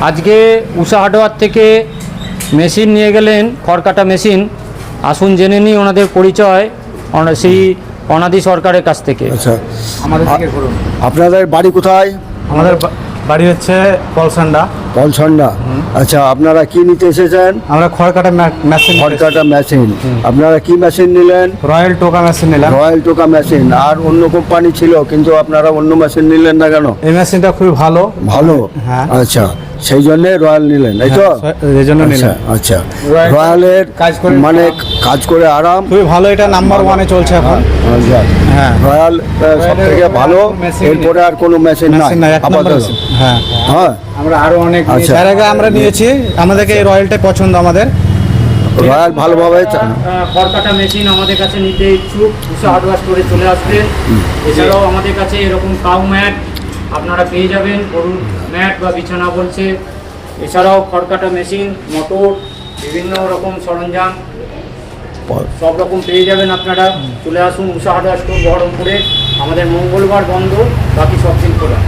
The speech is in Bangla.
আজকে উষা হার্ডওয়্যার থেকে মেশিন নিয়ে গেলেন, খড় কাটা মেশিন। আসুন জেনে নিই ওনাদের পরিচয় শ্রী অনাদি সরকারের কাছ থেকে। আচ্ছা, আমাদের থেকে করুন। আপনাদের বাড়ি কোথায়? আমাদের বাড়ি হচ্ছে পলসান্ডা। পলসন্ডা। আচ্ছা, আপনারা কি নিতে এসেছেন? আমরা খড় কাটা মেশিন, খড় কাটা মেশিন। আপনারা কি মেশিন নিলেন? রয়্যাল টোকা মেশিন নিলাম। রয়্যাল টোকা মেশিন। আর অন্য কোম্পানি ছিল, কিন্তু আপনারা অন্য মেশিন নিলেন না কেন? এই মেশিনটা খুবই ভালো। ভালো। হ্যাঁ। আচ্ছা, সেই জন্যে রয়্যাল নিলেন, তাই তো? এই জন্য আচ্ছা নিলাম। আচ্ছা, রয়্যাল রয়্যালের কাজ করে মানে কাজ করে আরাম। খুবই ভালো, এটা নাম্বার 1-এ চলছে এখন। আচ্ছা, হ্যাঁ। রয়্যাল সব থেকে ভালো। মেশিন এরপরে আর কোনো মেশিন মেশিন নাই, নাই এক নম্বর আপাতত। মেশিন। হ্যাঁ, হ্যাঁ, আমরা আরো অনেক আচ্ছা। এর আগে আমরা নিয়েছি, আমাদেরকে এই রয়্যালটাই পছন্দ আমাদের। রয়্যাল ভালোভাবে খড় কাটা মেশিন আমাদের কাছে নিতে ইচ্ছুক, উষা হার্ডওয়্যার স্টোরে চলে আসবেন। এছাড়াও আমাদের কাছে এরকম কাউ ম্যাট আপনারা পেয়ে যাবেন, গরুর ম্যাট বা বিছানা বলছে। এছাড়াও খড় কাটা মেশিন, মোটর, বিভিন্ন রকম সরঞ্জাম সব রকম পেয়ে যাবেন আপনারা। চলে আসুন উষা হার্ডওয়্যার স্টোর বহরমপুরে। আমাদের মঙ্গলবার বন্ধ, বাকি সব দিন খোলা।